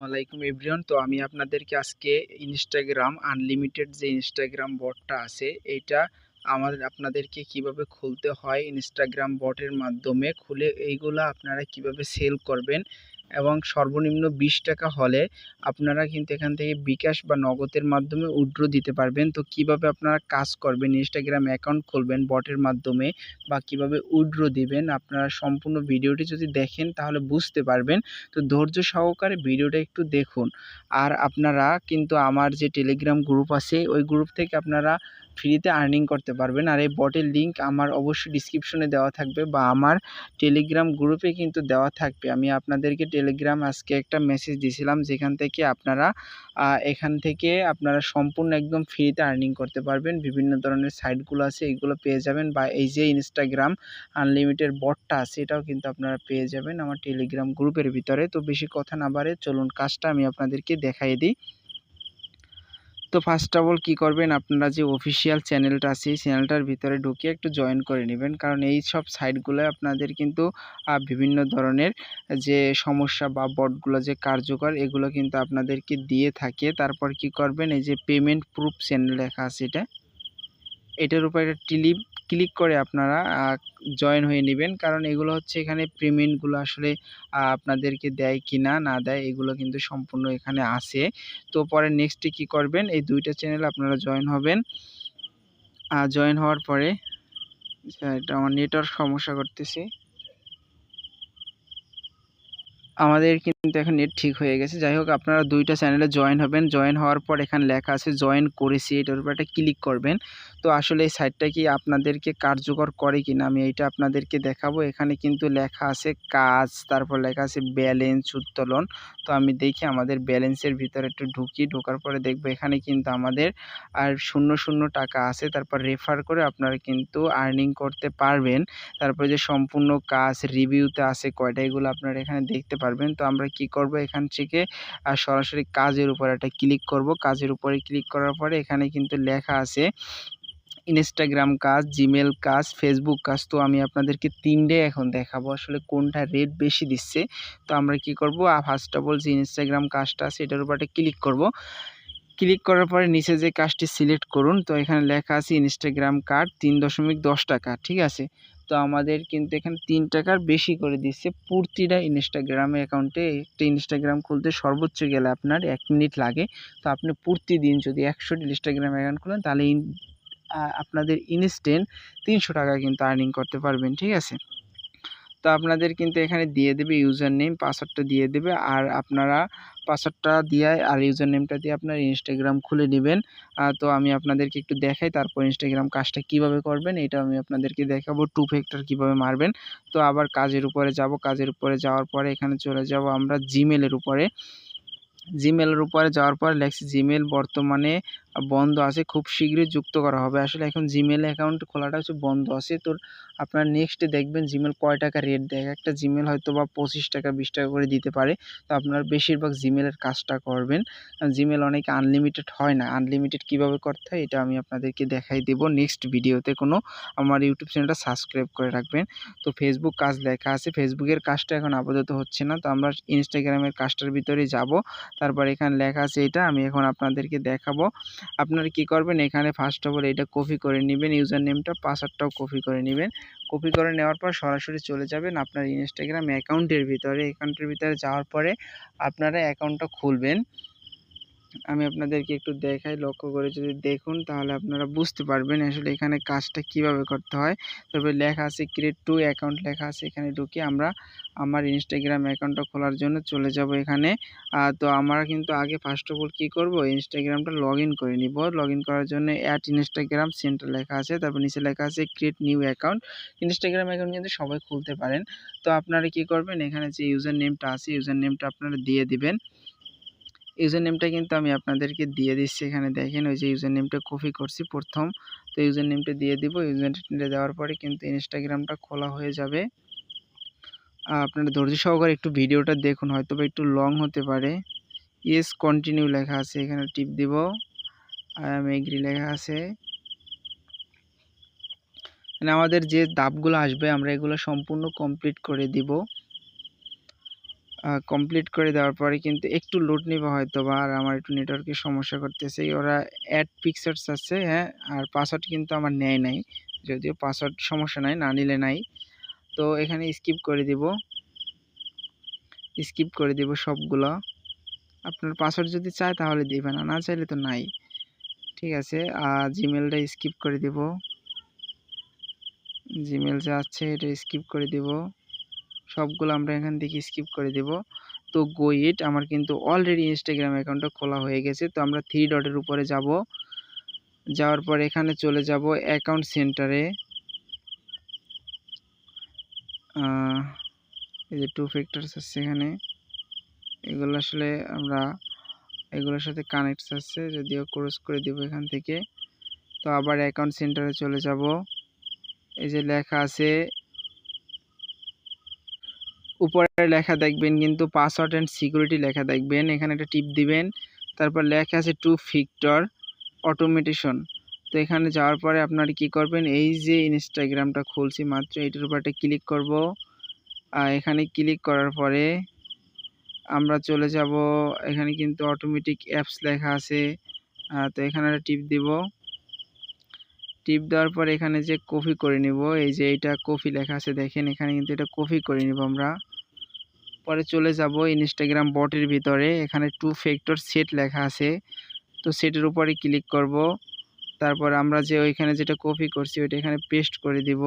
ওয়ালাইকুম এভরিওয়ান। তো আমি আপনাদেরকে আজকে ইনস্টাগ্রাম আনলিমিটেড যে ইনস্টাগ্রাম বটটা আছে এইটা আপনাদেরকে কিভাবে খুলতে হয়, ইনস্টাগ্রাম বটের মাধ্যমে খুলে এইগুলা আপনারা কিভাবে সেল করবেন এবং সর্বনিম্ন 20 টাকা হলে আপনারা কিন্তু এখান থেকে বিকাশ বা নগদের মাধ্যমে উইথড্র দিতে পারবেন। তো কিভাবে আপনারা কাজ করবেন, ইনস্টাগ্রাম অ্যাকাউন্ট খুলবেন বটের মাধ্যমে বা কিভাবে উইথড্র দিবেন, আপনারা সম্পূর্ণ ভিডিওটি যদি দেখেন তাহলে বুঝতে পারবেন। তো ধৈর্য সহকারে ভিডিওটা একটু দেখুন। আর আপনারা কিন্তু আমার যে টেলিগ্রাম গ্রুপ আছে ওই গ্রুপ থেকে আপনারা ফ্রিতে আর্নিং করতে পারবেন। আর এই বটের লিঙ্ক আমার অবশ্যই ডিসক্রিপশনে দেওয়া থাকবে বা আমার টেলিগ্রাম গ্রুপে কিন্তু দেওয়া থাকবে। আমি আপনাদেরকে টেলিগ্রাম আজকে একটা মেসেজ দিয়েছিলাম যেখান থেকে আপনারা সম্পূর্ণ একদম ফ্রিতে আর্নিং করতে পারবেন। বিভিন্ন ধরনের সাইটগুলো আছে এইগুলো পেয়ে যাবেন, বা এই যে ইনস্টাগ্রাম আনলিমিটেড বটটা আছে এটাও কিন্তু আপনারা পেয়ে যাবেন আমার টেলিগ্রাম গ্রুপের ভিতরে। তো বেশি কথা না বাড়ে চলুন কাজটা আমি আপনাদেরকে দেখাই দিই। তো ফার্স্ট অফ অল কী করবেন, আপনারা যে অফিসিয়াল চ্যানেলটা আছে এই চ্যানেলটার ভিতরে ঢুকিয়ে একটু জয়েন করে নেবেন, কারণ এই সব সাইটগুলো আপনাদের কিন্তু বিভিন্ন ধরনের যে সমস্যা বা বটগুলো যে কার্যকর এগুলো কিন্তু আপনাদেরকে দিয়ে থাকে। তারপর কি করবেন, এই যে পেমেন্ট প্রুফ চ্যানেল লেখা আছে এটার উপর একটা ক্লিক করে আপনারা জয়েন হয়ে নেবেন, কারণ এগুলো হচ্ছে এখানে পেমেন্টগুলো আসলে আপনাদেরকে দেয় কি না না দেয় এগুলো কিন্তু সম্পূর্ণ এখানে আছে। তো পরে নেক্সটে কি করবেন, এই দুইটা চ্যানেল আপনারা জয়েন হবেন। জয়েন হওয়ার পরে এটা আমার নেটওয়ার্ক সমস্যা করতেছে, আমাদের কিন্তু এখন নেট ঠিক হয়ে গেছে। যাই হোক, আপনারা দুইটা চ্যানেলে জয়েন হবেন। জয়েন হওয়ার পর এখানে লেখা আছে জয়েন করেছি, এটার উপর একটা ক্লিক করবেন। তো আসলে এই সাইটটা কি আপনাদেরকে কার্যকর করে কিনা আমি এইটা আপনাদেরকে দেখাবো। এখানে কিন্তু লেখা আছে কাজ, তারপর লেখা আছে ব্যালেন্স উত্তোলন। তো আমি দেখি আমাদের ব্যালেন্সের ভিতরে একটু ঢোকার পরে দেখবো এখানে কিন্তু আমাদের আর 0 টাকা আছে। তারপর রেফার করে আপনারা কিন্তু আর্নিং করতে পারবেন। তারপরে যে সম্পূর্ণ কাজ রিভিউতে আছে কয়টা এগুলো আপনারা এখানে দেখতে পারবেন। তো আমরা কি করব, এখান থেকে সরাসরি কাজের উপর একটা ক্লিক করব। কাজের উপরে ক্লিক করার পরে এখানে কিন্তু লেখা আছে ইনস্টাগ্রাম কাজ, জিমেল কাজ, ফেসবুক কাজ। তো আমি আপনাদেরকে 3টে এখন দেখাবো আসলে কোনটা রেট বেশি দিচ্ছে। তো আমরা কি করব, ফার্স্ট অফ অল যে ইনস্টাগ্রাম কাজটা আছে এটার উপর একটা ক্লিক করব। ক্লিক করার পরে নিচে যে কাজটি সিলেক্ট করুন। তো এখানে লেখা আছে ইনস্টাগ্রাম কার্ড 3.10 টাকা, ঠিক আছে। তো আমাদের কিন্তু এখানে 3 টাকার বেশি করে দিচ্ছে প্রতিটা ইনস্টাগ্রাম অ্যাকাউন্টে। একটা ইনস্টাগ্রাম খুলতে সর্বোচ্চ গেলে আপনার 1 মিনিট লাগে। তো আপনি প্রতিদিন যদি 100টি ইনস্টাগ্রাম অ্যাকাউন্ট খোলেন তাহলে আপনাদের ইনস্ট্যান্ট 300 টাকা কিন্তু আর্নিং করতে পারবেন, ঠিক আছে। তো আপনাদের কিন্তু এখানে দিয়ে দেবে ইউজার নেম, পাসওয়ার্ডটা দিয়ে দেবে। আর আপনারা পাসওয়ার্ডটা দিয়ে আর ইউজার নেমটা দিয়ে আপনার ইনস্টাগ্রাম খুলে নেবেন। তো আমি আপনাদেরকে একটু দেখাই তারপর ইনস্টাগ্রাম কাজটা কিভাবে করবেন এটা আমি আপনাদেরকে দেখাবো, 2 ফ্যাক্টর কিভাবে মারবেন। তো আবার কাজের উপরে যাব, কাজের উপরে যাওয়ার পরে এখানে চলে যাব আমরা জিমেলের উপরে। জিমেলের উপরে যাওয়ার পর লেখছি জিমেল বর্তমানে বন্ধ আছে, খুব শীঘ্রই যুক্ত করা হবে। আসলে এখন জিমেল অ্যাকাউন্ট খোলাটা হচ্ছে বন্ধ আছে। তো আপনার নেক্সটে দেখবেন জিমেল কয় টাকা রেট দেয়। একটা জিমেল হয়তো বা 25 টাকা 20 টাকা করে দিতে পারে। তো আপনার বেশিরভাগ জিমেলের কাজটা করবেন। জিমেল অনেকে আনলিমিটেড হয় না। আনলিমিটেড কিভাবে করতে হয় এটা আমি আপনাদেরকে দেখাই দেব নেক্সট ভিডিওতে। আমার ইউটিউব চ্যানেলটা সাবস্ক্রাইব করে রাখবেন। তো ফেসবুক কাজ লেখা আছে, ফেসবুকের কাজটা এখন আপাতত হচ্ছে না। তো আমরা ইনস্টাগ্রামের কাজটার ভিতরেই যাব। তারপর এখানে লেখা আছে এটা আমি এখন আপনাদেরকে দেখাবো। আপনারা কি করবেন, এখানে ফার্স্ট অফ অল এটা কপি করে নেবেন, ইউজার নেমটা পাসওয়ার্ডটাও কপি করে নেবেন। কপি করে নেওয়ার পর সরাসরি চলে যাবেন আপনার ইনস্টাগ্রাম অ্যাকাউন্টের ভিতরে। অ্যাকাউন্টের ভিতরে যাওয়ার পরে আপনারা অ্যাকাউন্টটা খুলবেন। আমি আপনাদেরকে একটু দেখাই, লক্ষ্য করে যদি দেখুন তাহলে আপনারা বুঝতে পারবেন আসলে এখানে কাজটা কিভাবে করতে হয়। তারপরে লেখা আছে ক্রিয়েট টু অ্যাকাউন্ট লেখা আছে, এখানে ঢুকে আমরা আমার ইনস্টাগ্রাম অ্যাকাউন্টটা খোলার জন্য চলে যাব এখানে। তো আমরা কিন্তু আগে ফার্স্ট অফ অল কী করব, ইনস্টাগ্রামটা লগ ইন করে নিব। লগ ইন করার জন্য অ্যাট ইনস্টাগ্রাম সেন্টার লেখা আছে, তারপর নিচে লেখা আছে create new account. Instagram account কিন্তু সবাই খুলতে পারেন। তো আপনারা কি করবেন, এখানে যে ইউজার নেমটা আছে ইউজার নেমটা আপনারা দিয়ে দিবেন। ইউজার নেমটা কিন্তু আমি আপনাদেরকে দিয়ে দিচ্ছি, এখানে দেখেন ওই যে ইউজার নেমটা কপি করছি প্রথম। তো ইউজার নেমটা দিয়ে দিব, ইউজার নেমটা দেওয়ার পরে কিন্তু ইনস্টাগ্রামটা খোলা হয়ে যাবে। আপনারা ধৈর্য সহকারে একটু ভিডিওটা দেখুন, হয়তো বা একটু লং হতে পারে। ইয়েস কন্টিনিউ লেখা আছে, এখানে টিপ দিব। আই এম এগ্রি লেখা আছে। মানে আমাদের যে ধাপগুলো আসবে আমরা এগুলো সম্পূর্ণ কমপ্লিট করে দিব। কমপ্লিট করে দেওয়ার পরে কিন্তু একটু লোড নেবে হয়তো বা, আর আমার একটু নেটওয়ার্কের সমস্যা করতেছে। ওরা অ্যাড পিকচার্স আছে, হ্যাঁ, আর পাসওয়ার্ড কিন্তু আমার নেয় নাই, যদিও পাসওয়ার্ড সমস্যা নাই, না নিলে নাই। তো এখানে স্কিপ করে দিব সবগুলো। আপনার পাসওয়ার্ড যদি চায় তাহলে দিবেন, না চাইলে তো নাই, ঠিক আছে। জিমেলটা স্কিপ করে দিব, জিমেল যা আছে এটা স্কিপ করে দিব, সবগুলো আমরা এখান থেকে স্কিপ করে দিব। তো গো ইট, আমার কিন্তু অলরেডি ইনস্টাগ্রাম অ্যাকাউন্টটা খোলা হয়ে গেছে। তো আমরা 3 ডটের উপরে যাব, যাওয়ার পর এখানে চলে যাব অ্যাকাউন্ট সেন্টারে। এই যে 2 ফ্যাক্টরস আছে এখানে, এগুলো আসলে আমরা এগুলোর সাথে কানেক্ট আছে, যদিও ক্রস করে দিব এখান থেকে। তো আবার অ্যাকাউন্ট সেন্টারে চলে যাব। এই যে লেখা আছে, উপরে লেখা দেখবেন কিন্তু পাসওয়ার্ড অ্যান্ড সিকিউরিটি লেখা দেখবেন, এখানে একটা টিপ দিবেন। তারপর লেখা আছে 2 ফ্যাক্টর অটোমেশন। তো এখানে যাওয়ার পরে আপনারা কি করবেন, এই যে ইনস্টাগ্রামটা খুলছি মাত্র, এটার উপর একটা ক্লিক করব। এখানে ক্লিক করার পরে আমরা চলে যাব, এখানে কিন্তু অটোমেটিক অ্যাপস লেখা আছে। তো এখানে একটা টিপ দিব, টিপ দেওয়ার পর এখানে যে কপি করে নিব, এই যে এটা কপি লেখা আছে দেখেন, এখানে কিন্তু এটা কপি করে নিব আমরা। পরে চলে যাব ইনস্টাগ্রাম বটের ভিতরে, এখানে 2 ফ্যাক্টর সেট লেখা আছে, তো সেটের উপরে ক্লিক করব। তারপর আমরা যে ওইখানে যেটা কপি করছি ওইটা এখানে পেস্ট করে দিব।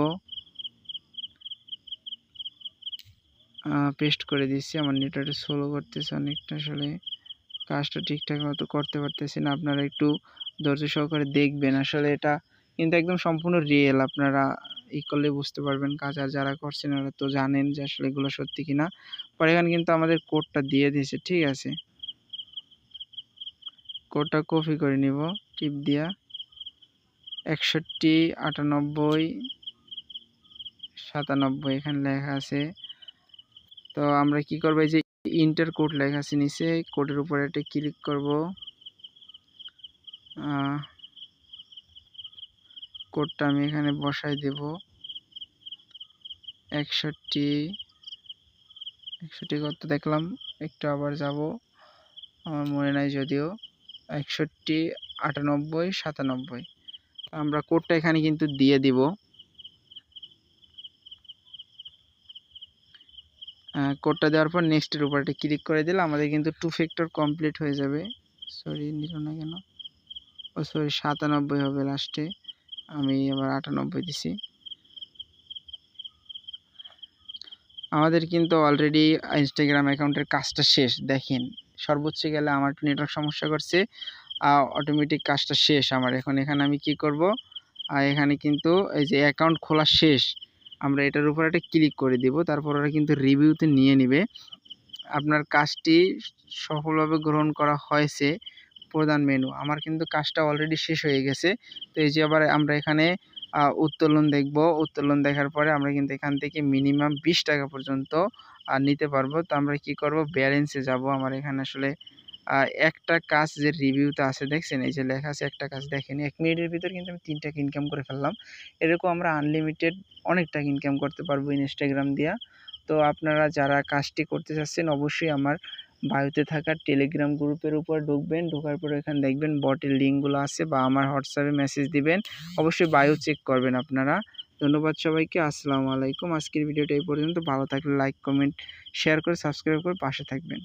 পেস্ট করে দিচ্ছি। আমার নেটওয়ার্ক স্লো করতেছে অনেকটা, আসলে কাজটা ঠিকঠাক মতো করতে পারতেছি না, আপনারা একটু ধৈর্য সহকারে দেখবেন। আসলে এটা কিন্তু একদম সম্পূর্ণ রিয়েল, আপনারা করলে বুঝতে পারবেন কাজ, আর যারা করছেন ওরা তো জানেন যে আসলে এগুলো সত্যি কিনা। পরে এখানে কিন্তু আমাদের কোডটা দিয়ে দিয়েছে, ঠিক আছে, কোডটা কপি করে নিব টিপ দিয়া, 619897 এখানে লেখা আছে। তো আমরা কি করব, এই যে ইন্টার কোড লেখা আছে নিচে, কোডের উপরে একটা ক্লিক করব। কোডটা আমি এখানে বসাই দেব, 61 কত দেখলাম, একটু আবার যাব, আমার মনে নাই যদিও, 619897। আমরা কোডটা এখানে কিন্তু দিয়ে দিব। কোডটা দেওয়ার পর নেক্সটের উপর একটা ক্লিক করে দিলে আমাদের কিন্তু 2 ফ্যাক্টর কমপ্লিট হয়ে যাবে। সরি, নিল না কেন, ও সরি 97 হবে লাস্টে, আমি আবার 98 দিছি। আমাদের কিন্তু অলরেডি ইনস্টাগ্রাম অ্যাকাউন্টের কাজটা শেষ, দেখেন সর্বোচ্চ গেলে আমার নেটওয়ার্ক সমস্যা করছে, অটোমেটিক কাজটা শেষ আমার। এখন এখানে আমি কি করব, এখানে কিন্তু এই যে অ্যাকাউন্ট খোলা শেষ, আমরা এটার উপর একটা ক্লিক করে দিব। তারপর ওরা কিন্তু রিভিউতে নিয়ে নেবে, আপনার কাজটি সফলভাবে গ্রহণ করা হয়েছে, প্রধান মেনু। আমার কিন্তু কাজটা অলরেডি শেষ হয়ে গেছে। তো এই যে আবার আমরা এখানে উত্তোলন দেখব, উত্তোলন দেখার পরে আমরা কিন্তু এখান থেকে মিনিমাম 20 টাকা পর্যন্ত নিতে পারবো। তো আমরা কি করব, ব্যালেন্সে যাব। আমার এখানে আসলে একটা কাজ যে রিভিউতে আছে দেখছেন, এই যে লেখা আছে একটা কাজ, দেখেন 1 মিনিটের ভিতর কিন্তু আমি 3 টাকা ইনকাম করে ফেললাম। এরকম আমরা আনলিমিটেড অনেক টাকা ইনকাম করতে পারবো ইনস্টাগ্রাম দিয়া। তো আপনারা যারা কাজটি করতে চাচ্ছেন অবশ্যই আমার বায়োতে থাকা টেলিগ্রাম গ্রুপের উপর ঢুকবেন, ঢোকার পরে এখানে দেখবেন বটের লিঙ্কগুলো আছে, বা আমার হোয়াটসঅ্যাপে মেসেজ দিবেন, অবশ্যই বায়ো চেক করবেন আপনারা। ধন্যবাদ সবাইকে, আসসালামু আলাইকুম। আজকের ভিডিওটা এই পর্যন্ত। ভালো থাকলে লাইক, কমেন্ট, শেয়ার করে সাবস্ক্রাইব করে পাশে থাকবেন।